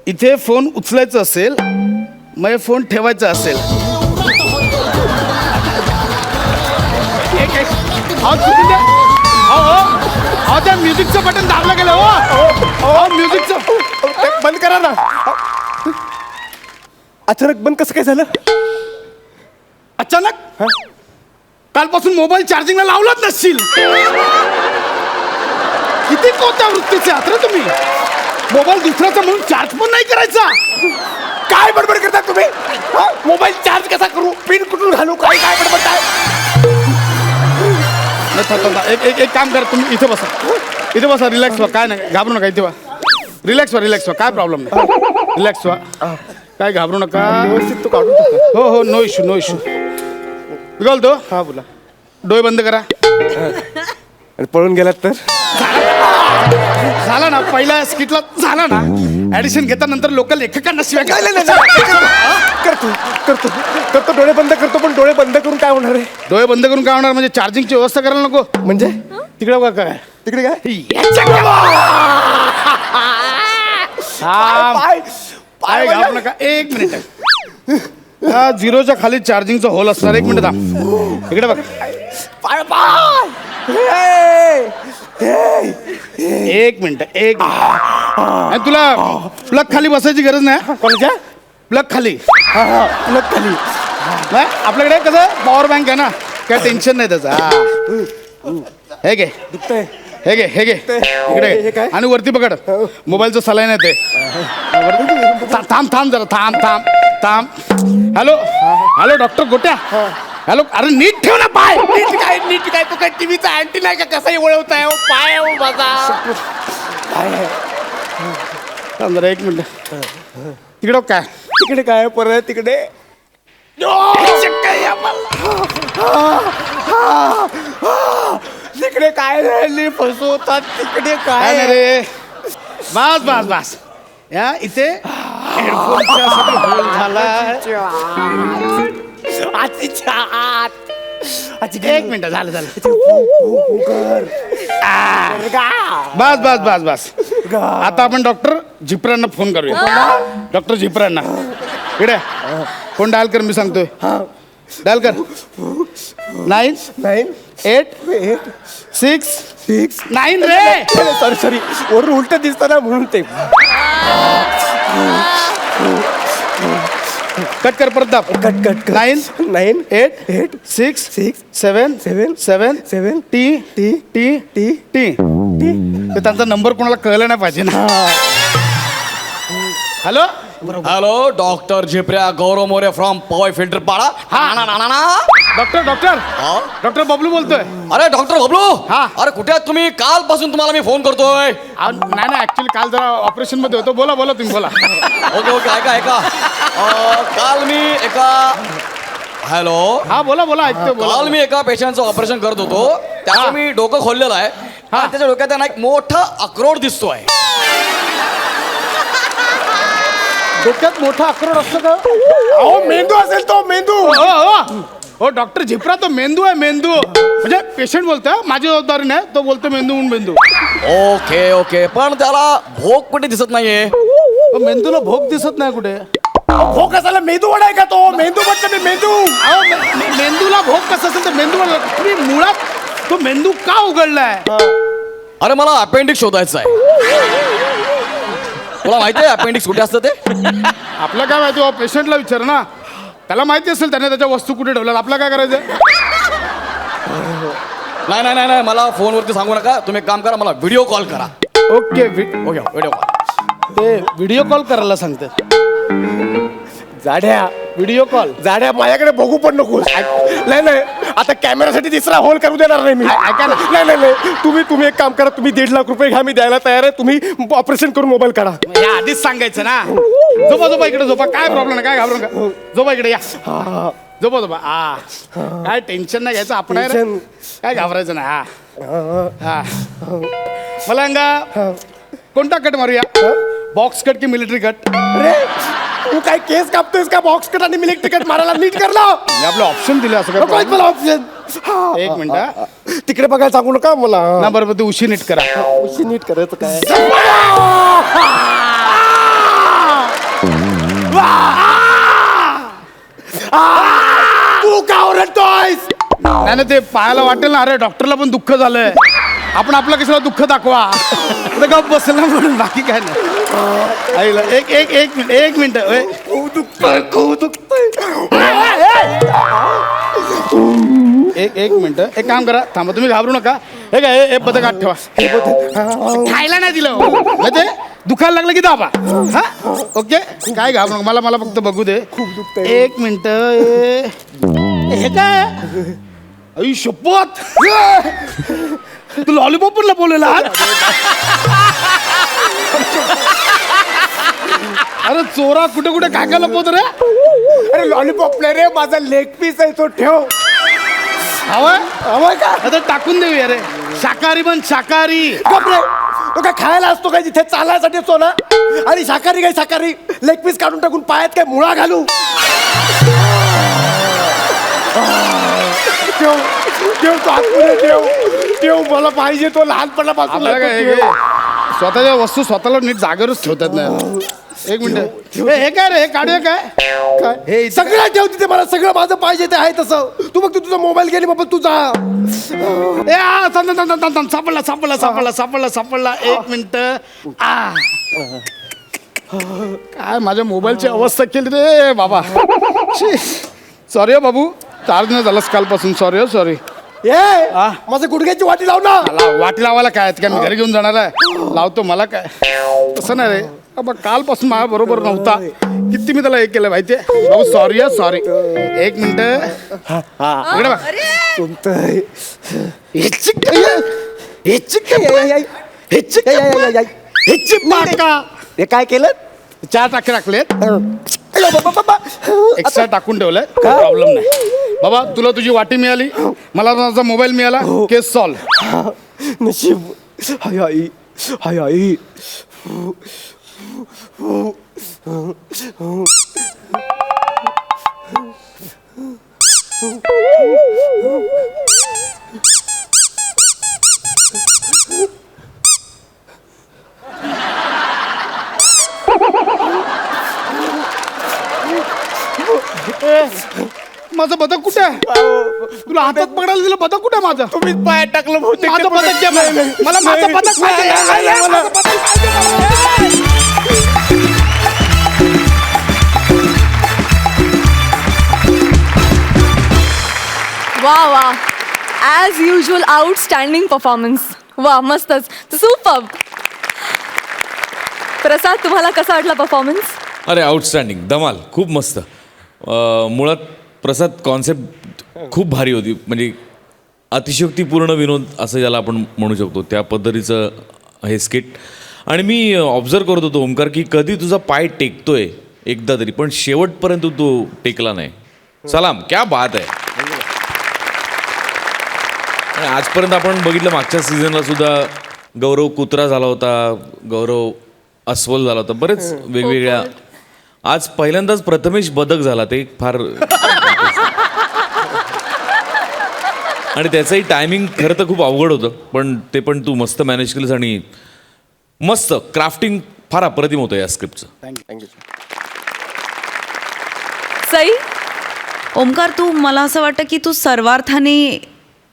इथे फोन उचलायचा असेल, मग फोन ठेवायचा असेल. त्या म्युझिकचं बटन दाबलं गेलं. हो म्युझिकचं बंद करा ना. अचानक बंद कसं काय झालं? अचानक कालपासून मोबाईल चार्जिंगला लावलाच नसशील. किती कोणत्या वृत्तीचे आहात रे तुम्ही? मोबाईल दुसऱ्याचा म्हणून चार्ज पण नाही करायचा. काय बडबड करता तुम्ही? मोबाईल चार्ज कसा करू? पिन कुठून घालू? काय बडबडताय? एक काम करा, तुम्ही इथे बसा. रिलॅक्स व्हा. काय नाही, घाबरू नका. इथे व्हा. रिलॅक्स व्हा. काय प्रॉब्लेम नाही. रिलॅक्स व्हा. काय घाबरू नका. व्यवस्थित तो काढून टाकतो. हो नो इश्यू. मी बोलतो. हा बोला. डोळे बंद करा. आणि पळून गेलात तर? झाला ना, पहिल्या स्किटला झाला ना. ऍडिशन घेतानंतर लोक लेखकांना शिवाय करतो. डोळे बंद करतो, पण डोळे बंद करून काय होणार आहे? डोळे बंद करून काय होणार म्हणजे चार्जिंगची व्यवस्था करायला नको म्हणजे तिकडे बघा काय तिकडे काय? पाय घाबरू नका. एक मिनिट. हा 0च्या खाली चार्जिंगचा होल असणार. एक मिनिट थांब. इकडे बघ. एक मिनिट. आणि तुला प्लग खाली बसायची गरज नाही. कोणाच्या? प्लग खाली. प्लग खाली. नाही, आपल्याकडे कसं पॉवर बँक आहे ना, काय टेन्शन नाही त्याचं. हे घे. हे घे इकडे काय? आणि वरती पकड. मोबाईलचं सलाईन आहे ते. थांब जरा. थांब. हॅलो डॉक्टर गोट्या. हॅलो. अरे नीट ठेव ना पाय. नीट काय तू काय टीव्हीचा अँटी नाही का? कसाही वळवताय पाय माझा. थांब जरा. एक मिनिट. तिकडे काय? तिकडे काय? परत तिकडे. तिकडे काय राहिली फसवतात? तिकडे काय नाही काय? रे. बस. या इथे हेडफोनच्या साठी होल झाला. एक मिनिट. झालं. बस. आता आपण डॉक्टर झिपरांना फोन करूया. डॉक्टर झिपरांना. इकडे फोन डायल कर. मी सांगतोय. डायल कर. 9 8 6 9 रे. सॉरी वरून उलट दिसतं ना म्हणून ते. कट कर परत दाब. Cut cut 9 8 6 7 7 T T T T T T त्यांचा नंबर कोणाला कळला नाही पाहिजे ना. Hello hello doctor Zipparya Gaurav More from Powai filter Pada. Doctor Bablu बोलतोय. अरे डॉक्टर बबलू. हा. अरे कुठे आहात तुम्ही? कालपासून तुम्हाला मी फोन करतोय. नाही ऍक्च्युली काल जरा ऑपरेशन मध्ये होतो. बोला तुम्ही बोला. ओके ओके ऐका काल मी एका हॅलो हा बोला ऐकतो बोला. काल मी एका पेशंटचं ऑपरेशन करत होतो. त्याचं मी डोकं खोललेलं आहे. आणि त्याच्या डोक्यात आहे ना एक मोठा अक्रोड दिसतोय. डोक्यात मोठा अक्रोड असतो का? अहो मेंदू असेल तो मेंदू. हो डॉक्टर झिपरा तो मेंदू आहे मेंदू. म्हणजे पेशंट बोलतोय माझी जबाबदारी नाही. तो बोलतो मेंदू म्हणून मेंदू. ओके ओके पण त्याला भोग कुठे दिसत नाहीये. मेंदूला भोग दिसत नाही कुठे. भोग असायला मेंदू वडा आहे का तो? मेंदू म्हणतो मी मेंदू. मेंदूला भोग कसं असेल तर मेंदू तुम्ही मुळात तो मेंदू का उघडलाय? अरे मला अपेंडिक्स शोधायचं आहे. तुला माहिती आहे अपेंडिक्स कुठे असतं ते? आपलं काय माहिती? पेशंटला विचार ना. त्याला माहिती असेल त्याने त्याच्या वस्तू कुठे ठेवल्या. आपलं काय करायचं? नाही मला फोनवरती सांगू नका. तुम्ही एक काम करा मला व्हिडिओ कॉल करा. Okay video call. ते व्हिडिओ कॉल करायला सांगते. जाड्या व्हिडिओ कॉल जाड्या माझ्याकडे बघू पण नको. नाही आता कॅमेरासाठी तिसरा होल करू देणार नाही मी. ऐका ना. नाही तुम्ही एक काम करा. तुम्ही 1.5 लाख रुपये घ्या. मी द्यायला तयार आहे. तुम्ही ऑपरेशन करून मोबाईल काढा. या आधीच सांगायचं ना. झोपा इकडे झोपा. काय प्रॉब्लेम नाही. काय घाबरू नका. झोपा इकडे या. झोपा काय टेन्शन नाही घ्यायचं. आपण आहे रे. Tension. काय घाबरायचं नाही. हा मला अंगा कोणता कट मारूया? बॉक्स कट की मिलिटरी कट? अरे तू काय केस कापतोयस का? बॉक्स कट आणि मिलिक तिकट मारायला नीट कर ना. आपलं ऑप्शन दिलं असं नको काय? मला ऑप्शन. एक मिनिट. तिकडे बघायला सांगू नका मला. ना बरोबर तू उशी नीट करा. उशी नीट करायचं काय? तू का ओरडतोयस? नाही ते पाहायला वाटेल ना. अरे डॉक्टरला पण दुःख झालंय. आपण आपलं कशाला दुःख दाखवा. गप बसेल ना म्हणून. बाकी काय नाही. आईला एक मिनिट. खूप दुखतोय. एक मिनिट. एक काम करा. थांबा तुम्ही घाबरू नका. हे काय हे बदक आत ठेवा. खायला नाही दिलं. म्हणजे ते दुखायला लागलं की दाबा. हा ओके. काय घाबरू नका. मला फक्त बघू दे. खूप दुखतंय. एक मिनिट. हे काय? आई शपथ. तू लॉलीपॉप पण लपवलेला. अरे चोरा कुठे काय लपवतो रे? अरे लॉलीपॉप प्ले रे. माझा लेग पीस आहे तो. ठेव. हवंय का? आता टाकून देऊया रे. शाकाहारी पण शाकाहारी. बापरे. तो काय खायला असतो काय? जिथे चालायसाठी असतो ना. आणि शाकाहारी काय शाकाहारी. लेग पीस काढून टाकून पायात काय मुळा घालू. ठेव तो आतमध्ये ठेव. मला पाहिजे तो लहानपणापासून. आपल्याला काय हे स्वतःच्या वस्तू स्वतःला नीट जागेवरच ठेवतात ना. एक मिनिट. हे काय रे? हे काढूया काय? हे सगळं ठेव तिथे. मला सगळं माझं पाहिजे ते आहे तसं. तू बघ तुझा मोबाईल गेली बाबा तुझा. सापडला. एक मिनिट. काय माझ्या मोबाईलची अवस्था केली रे बाबा. सॉरी बाबू. चार्ज नाही झालास कालपासून. सॉरी. माझं गुडघ्याची वाटी लाव ना. वाटी लावायला काय काय मी घरी घेऊन जाणार आहे. लावतो. मला काय तसं नाही रे बाबा. कालपासून माझ्या बरोबर नव्हता. किती मी त्याला हे केलं माहितीये बाबू. सॉरी. एक मिनिट. इकडे बघ. हे काय केलं? 4 टाके टाकलेत. एक्स्ट्रा टाकून ठेवलंय. प्रॉब्लेम नाही बाबा. तुला तुझी वाटी मिळाली. मला माझा मोबाईल मिळाला. केस सॉल्व. नशीब. हाय आई. माझं बदक कुठे आहे? तुला हातात पकडायला दिलं. बदक कुठे आहे माझं? तुम्हीच पायात टाकलं बहुतेक. माझं बदक द्या मला. माझं बदक पाहिजे. माझं बदक पाहिजे. वा वा ॲज युजल आउटस्टँडिंग परफॉर्मन्स. वा मस्तच, सुपर. प्रसाद, तुम्हाला कसा वाटला परफॉर्मन्स? अरे आउटस्टँडिंग, धमाल, खूप मस्त. मुळात प्रसाद कॉन्सेप्ट खूप भारी होती, म्हणजे अतिशयोक्तीपूर्ण विनोद असं ज्याला आपण म्हणू शकतो त्या पद्धतीचं हे स्किट. आणि मी ऑब्झर्व करत होतो ओमकार की कधी तुझा पाय टेकतोय एकदा तरी, पण शेवटपर्यंत तो टेकला नाही. सलाम, क्या बात आहे. आणि आजपर्यंत आपण बघितलं मागच्या सीझनला सुद्धा गौरव कुत्रा झाला होता, गौरव अस्वल झाला होता, बरेच वेगवेगळ्या. आज पहिल्यांदाच प्रथमेश बदक झाला, ते फार आणि त्याचंही टायमिंग खरं तर खूप अवघड होतं, पण ते पण तू मस्त मॅनेज केलंस आणि मस्त क्राफ्टिंग फार अप्रतिम होतं या स्क्रिप्टचं. थँक्यू. सई, ओमकार, तू मला असं वाटतं की तू सर्वार्थाने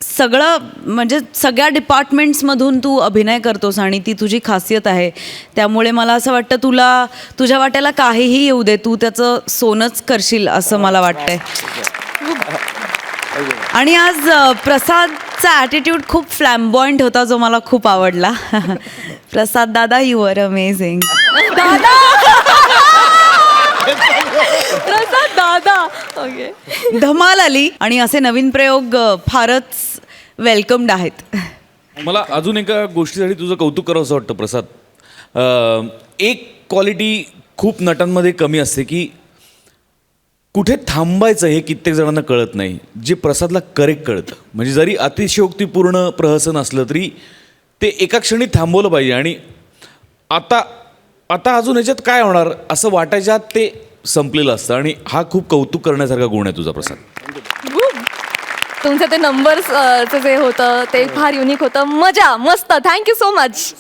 सगळं म्हणजे सगळ्या डिपार्टमेंट्समधून तू अभिनय करतोस आणि ती तुझी खासियत आहे. त्यामुळे मला असं वाटतं तुला तुझ्या वाट्याला काहीही येऊ दे, तू त्याचं सोनंच करशील असं मला वाटतंय. आणि आज प्रसादचा ॲटिट्यूड खूप फ्लॅम्बॉइंट होता, जो मला खूप आवडला. प्रसाद दादा, यू आर अमेझिंग. दादा. प्रसाद दादा. ओके. धमाल आली आणि असे नवीन प्रयोग फारच वेलकम्ड आहेत. मला अजून एका गोष्टीसाठी तुझं कौतुक करावं असं वाटतं प्रसाद. एक क्वालिटी खूप नटांमध्ये कमी असते की कुठे थांबायचं हे कित्येक जणांना कळत नाही, जे प्रसादला करेक्ट कळतं. म्हणजे जरी अतिशयोक्तीपूर्ण प्रहसन असलं तरी ते एका क्षणी थांबवलं पाहिजे. आणि आता आता अजून ह्याच्यात काय होणार असं वाटायच्या आत ते संपलेलं असतं. आणि हा खूप कौतुक करण्यासारखा गुण आहे तुझा प्रसाद. तुमचं ते नंबर्सचं जे होतं ते फार युनिक होतं. मजा, मस्त. Thank you so much.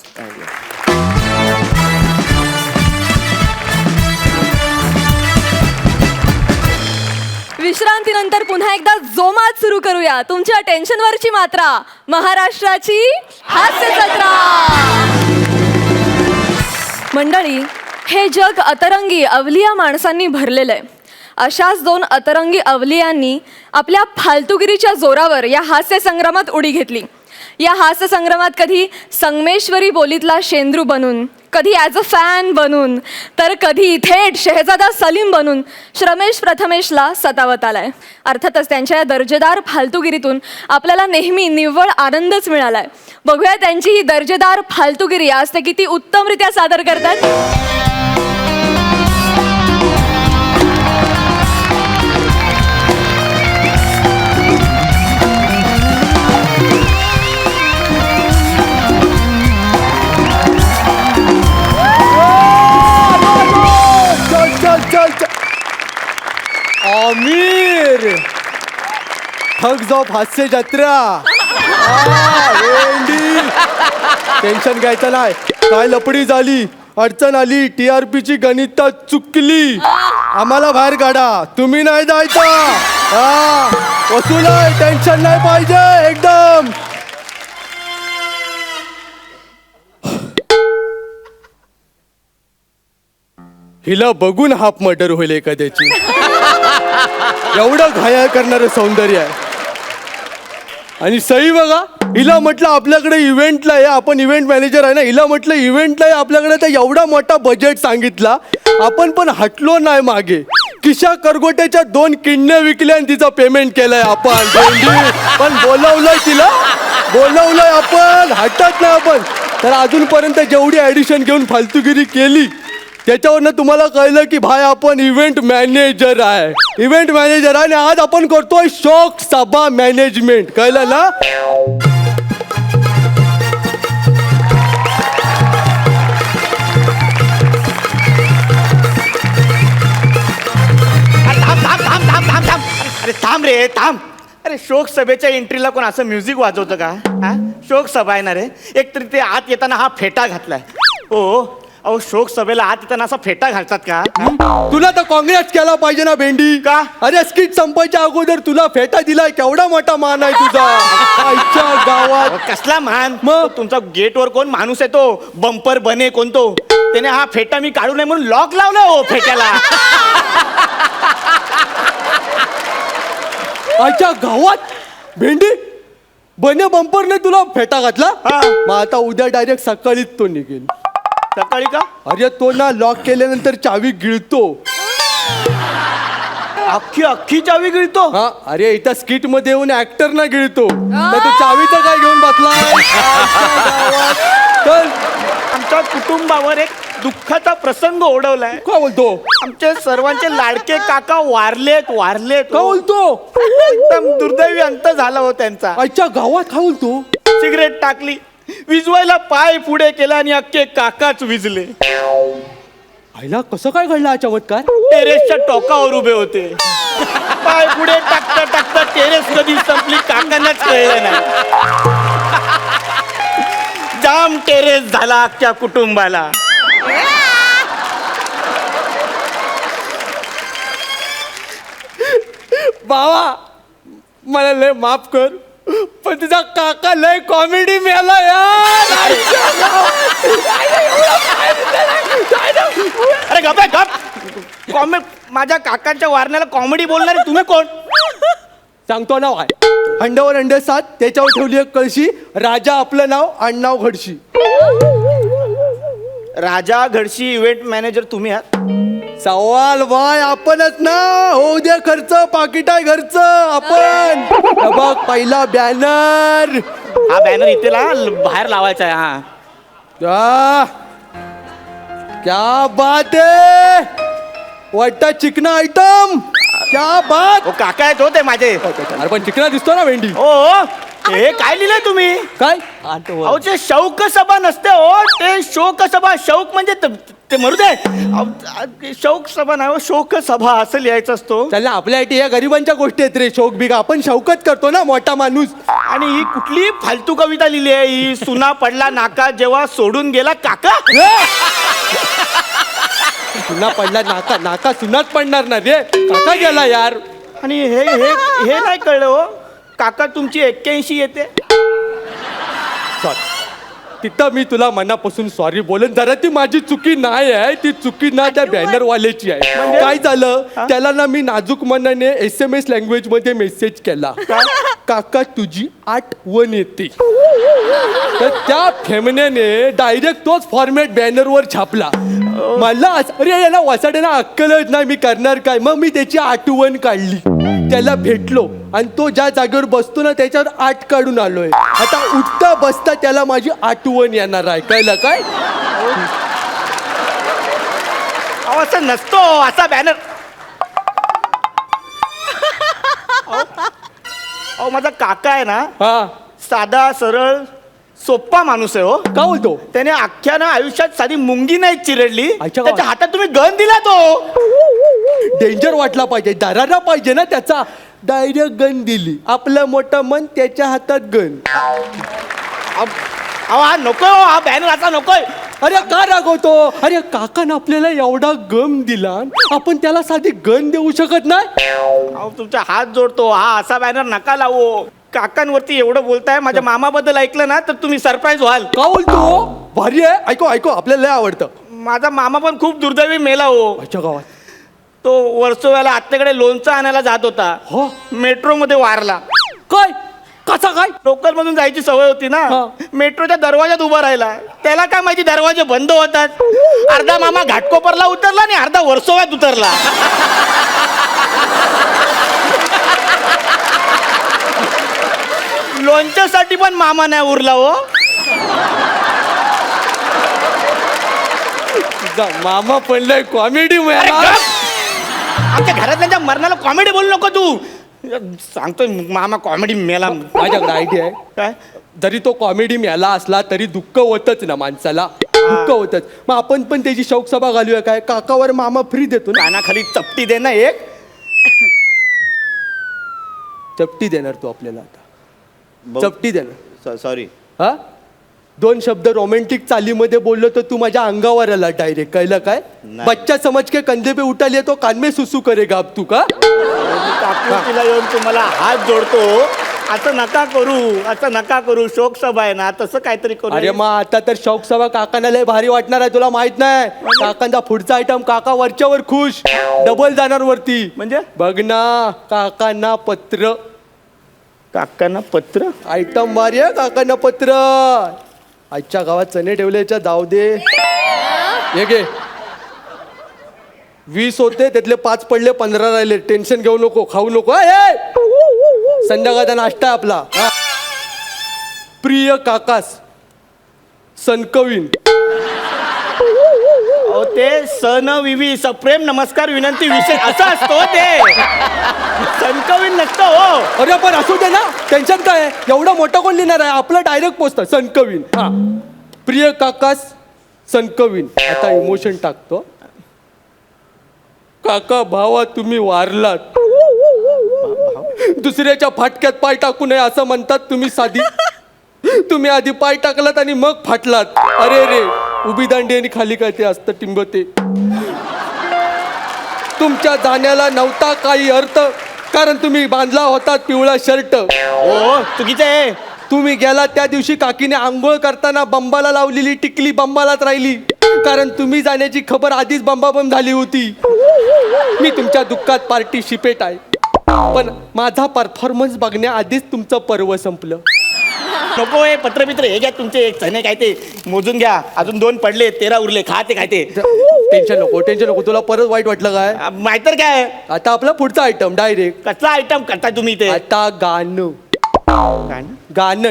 विश्रांतीनंतर पुन्हा एकदा जोमात सुरू करूया तुमच्या टेन्शनवरची मात्रा, महाराष्ट्राची हास्य जत्रा. मंडळी, हे जग अतरंगी अवलिया माणसांनी भरलेलं आहे. अशाच दोन अतरंगी अवलियांनी आपल्या फालतुगिरीच्या जोरावर या हास्य संग्रामात उडी घेतली. या हास्य संग्रामात कधी संगमेश्वरी बोलीतला शेंद्रू बनून, कधी ॲज अ फॅन बनून, तर कधी थेट शहजादा सलीम बनून श्रमेश प्रथमेशला सतावत आलाय. अर्थातच त्यांच्या या दर्जेदार फालतुगिरीतून आपल्याला नेहमी निव्वळ आनंदच मिळालाय. बघूया त्यांची ही दर्जेदार फालतुगिरी आज ते किती उत्तमरित्या सादर करतात. आमिर, ठग्स ऑफ हास्य जत्रा. टेन्शन घ्यायचं नाही. काय लपडी झाली, अडचण आली, TRPची गणित चुकली, आम्हाला बाहेर काढा, तुम्ही नाही जायचं. वसूल आहे, टेन्शन नाही पाहिजे एकदम. हिला बघून हाफ मर्डर होईल एखाद्याची. एवढं घायाळ करणारं सौंदर्य आहे. आणि सई बघा, हिला म्हटलं आपल्याकडे इव्हेंटला आहे, आपण इव्हेंट मॅनेजर आहे ना, हिला म्हटलं इव्हेंटला आहे आपल्याकडे, तर एवढा मोठा बजेट सांगितला, आपण पण हटलो नाही मागे. किशा करगोट्याच्या 2 किडण्या विकल्या आणि तिचं पेमेंट केलंय आपण. पण बोलवलंय तिला, बोलवलंय आपण, हटत नाही आपण. तर अजूनपर्यंत जेवढी ॲडिशन घेऊन फालतूगिरी केली त्याच्यावरनं तुम्हाला कळलं की भाई आपण इव्हेंट मॅनेजर आहे, इव्हेंट मॅनेजर आहे. आणि आज आपण करतोय शोक सभा मॅनेजमेंट, कळलं ना. अरे थांब रे थांब. अरे शोक सभेच्या एंट्रीला कोण असं म्युझिक वाजवतं का? हा, शोक सभा आहे ना रे. एकतरी ते आत येताना हा फेटा घातलाय. ओ अहो, शोक सभेला आत येताना असा फेटा घालतात का? तुला तर काँग्रेस केला पाहिजे ना भेंडी. का? अरे स्किट संपायच्या अगोदर तुला फेटा दिलाय, केवढा मोठा मान आहे तुझा. आईच्या गावात अहो, कसला मान. मग? तुमचा गेटवर कोण माणूस आहे तो बंपर बने कोणतो, त्याने हा फेटा मी काढू नये म्हणून लॉक लावला हो फेट्याला. आईच्या गावात भेंडी बने बंपरने तुला फेटा घातला मग आता उद्या डायरेक्ट सकाळीच तो निघेल. सकाळी का? अरे तो ना लॉक केल्यानंतर चावी गिळतो. अख्खी चावी गिळतो? हा अरे इथं स्किट मध्ये येऊन ऍक्टर ना गिळतो तर तो चावीचं काय घेऊन बसलाय. चल आमच्या कुटुंबावर एक दुःखाचा प्रसंग ओढवलाय. काय बोलतो आमचे सर्वांचे लाडके काका वारलेत. काय बोलतो एकदम दुर्दैवी अंत झाला हो त्यांचा. आजच्या गावात काय बोलतो. सिगरेट टाकली, विजवायला पाय पुढे केला आणि अख्खे काकाच विजले. आईला कसं काय घडलं हा चमत्कार. टेरेसच्या टोकावर उभे होते. पाय पुढे टाकता टाकता टेरेस कधी संपली काकांनाच कळलं नाही. जाम टेरेस झाला अख्ख्या कुटुंबाला. बाबा मला लय माफ कर पण तुझा काका लय कॉमेडी मिळाला यार. अरे गप गप. माझ्या काकांच्या वारण्याला कॉमेडी बोलणारे तुम्ही कोण? सांगतो नाव आहे अंड्यावर अंडे 7 त्याच्यावर ठेवली एक कळशी. राजा आपलं नाव आडनाव घडशी. राजा घडशी इव्हेंट मॅनेजर तुम्ही आहात? सवाल बाय आपणच ना. होऊ दे खर्च पाकिट आहे घरचं आपण. हे बघ पहिला बॅनर. हा बॅनर इथे बाहेर लावायचा आहे. हा क्या बात है वाटता चिकना आयटम. क्या बात. ओ काका आहेत होते माझे. अरे पण चिकना दिसतो ना भेंडी. ओ हे काय लिहिलंय तुम्ही? काय अहो ते शौक सभा नसते हो, ते शोक सभा. शौक म्हणजे ते मरू दे. शौक सभा नाही हो, शोक सभा असं लिहायचं असतो. चल ना आपल्यासाठी या गरिबांच्या गोष्टी आहेत रे. शौक बिग आपण शौकत करतो ना मोठा माणूस. आणि ही कुठली फालतू कविता लिहिली आहे ही? सुना पडला नाका जेव्हा सोडून गेला काका. सुना पडला नाका नाका सुनाच पडणार ना रे. काका गेला यार. आणि हे हे हे नाही कळलं हो, काका तुमची 81 येते. सॉरी तिथं मी तुला मनापासून सॉरी बोलेन. जरा ती माझी चुकी नाही आहे. ती चुकी ना त्या बॅनर वाल्याची आहे. म्हणजे? काय झालं त्याला ना मी नाजूक मनाने SMS लँग्वेज मध्ये मेसेज केला. काका तुझी आठवण येते. तर त्या फेमनेने डायरेक्ट तोच फॉर्मॅट बॅनरवर छापला. मला अरे याला वाचाडे ना अक्कलच नाही मी करणार काय. मग मी त्याची आठवण काढली. त्याला भेटलो आणि तो ज्या जागेवर बसतो ना त्याच्यावर 8 काढून आलोय. आता उठता बसता त्याला माझी आठवण येणार आहे. कळलं काय. अहो असं नसतो असा बॅनर. अहो माझा काका आहे ना हा साधा सरळ सोप्पा माणूस आहे हो. का बोलतो. त्याने अख्ख्या ना आयुष्यात साधी मुंगी नाही चिरडली. अच्छा. त्याच्या हातात तुम्ही गन दिला तो. डेंजर वाटला पाहिजे दरारा पाहिजे ना त्याचा. डायरेक्ट गन दिली. आपलं मोठं मन त्याच्या हातात गन. अहो हा नको हा बॅनर असा नकोय. अरे का रागवतो. अरे काकानं आपल्याला एवढा गम दिला आपण त्याला साधी गन देऊ शकत नाही. अहो तुमचा हात जोडतो. हा असा बॅनर नका लावू. काकांवरती एवढं बोलताय. माझ्या मामाबद्दल ऐकलं ना तर तुम्ही सरप्राईज व्हाल. का बोलतो. भारी आहे. ऐको ऐको आपल्याला लय आवडतं. माझा मामा पण खूप दुर्दैवी मेला हो. अच्छा गावात. तो वर्सोव्याला आत्याकडे लोणचं आणायला जात होता. हो मेट्रोमध्ये वारला. काय कसा काय. लोकल मधून जायची सवय होती ना. हा. मेट्रोच्या दरवाजात उभा राहिला. त्याला काय माहिती दरवाजे बंद होतात. अर्धा मामा घाटकोपरला उतरला आणि अर्धा वर्सोव्यात उतरला. लोणच्यासाठी पण मामा नाही उरला हो. तुझा मामा पडलाय कॉमेडी अरे मिळाला. गप! आमच्या घरातल्या मरणाला कॉमेडी बोलू नको तू. सांगतोय मामा कॉमेडी मेला. माझ्याकडे आयडिया आहे. काय जरी तो कॉमेडी मिळाला असला तरी दुःख होतच ना माणसाला. दुःख होतच. मग आपण पण त्याची शौक सभा घालूया काय. काकावर मामा फ्री देतो ना. कानाखाली चपटी दे ना एक. चपटी देणार तू आपल्याला आता. चपटी देणार. सॉरी. हा 2 शब्द रोमॅन्टिक चालीमध्ये बोललो तर तू माझ्या अंगावर आला डायरेक्ट. कळलं काय. नाही. बच्चा समज के कंधे पे उठा लिया तो कान में सुसू करेगा अब तू का. तिला येऊन तुम्हाला हात जोडतो. असं नका करू. असं नका करू. शोक सभा आहे ना तसं काहीतरी करू. अरे मग आता तर शौक सभा काकांना लय भारी वाटणार आहे. तुला माहित नाही काकांचा पुढचा आयटम काका वरच्यावर खुश डबल जाणार वरती. म्हणजे बघ ना काकांना पत्र. काकांना पत्र आयटम भारी आहे काकांना पत्र. आजच्या गावात चणे ठेवल्याच्या जाऊ दे. हे घे 20 होते त्यातले 5 पडले 15 राहिले. टेन्शन घेऊ नको, खाऊ नको. संध्याकाळचा नाश्ता आहे आपला. प्रिय काकास सनकवीन. अहो ते सन विवी सप्रेम नमस्कार विनंती विशेष असं असतो ते. संकविन नसतं हो. अरे पण असू दे ना, टेन्शन काय आहे? एवढा मोठा कोण लिहिणार आहे? आपलं डायरेक्ट पोचतं सनकवीन. हा प्रिय काकास सनकवीन. आता इमोशन टाकतो. काका भावा तुम्ही वारलात. दुसऱ्याच्या फाटक्यात पाय टाकू नये असं म्हणतात तुम्ही. तुम्ही आधी पाय टाकलात आणि मग फाटलात. अरे रे उभी दांडी आणि खाली काय ते असतं टिंबते. तुमच्या जाण्याला नव्हता काही अर्थ, कारण तुम्ही बांधला होता पिवळा शर्ट. हो चुकीचं आहे. तुम्ही गेला त्या दिवशी काकीने आंघोळ करताना बंबाला लावलेली टिकली बंबालाच राहिली, कारण तुम्ही जाण्याची खबर आधीच बंबाबंब झाली होती. मी तुमच्या दुःखात पार्टिसिपेट आहे, पण माझा परफॉर्मन्स बघण्याआधीच तुमचं पर्व संपलं. नको हे पत्रमित्र हे घ्या तुमचे एक चणे काय ते मोजून घ्या. अजून 2 पडले 13 उरले. खा ते काय ते. टेन्शन नको. तुला परत वाईट वाटलं काय? नाहीतर काय. आता आपला पुढचा आयटम डायरेक्ट. कसला आयटम करता तुम्ही ते. आता गाणं.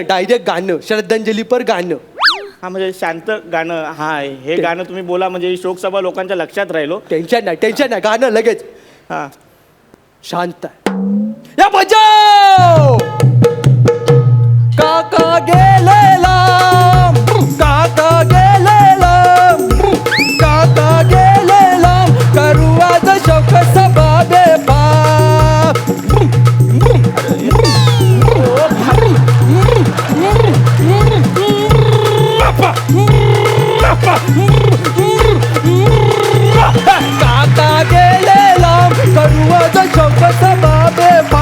डायरेक्ट गाणं. श्रद्धांजली पर गाणं. हा म्हणजे शांत गाणं. हा हे गाणं तुम्ही बोला म्हणजे शोकसभा लोकांच्या लक्षात राहिलो. टेन्शन नाही गाणं लगेच. हा शांत आहे. या बजाव. काका गेलेला, काका गेलेला, काका गेलेला, करू आज शोक सभा बेबाप. काका गेलेला, करू आज शोक सभा बेबाप.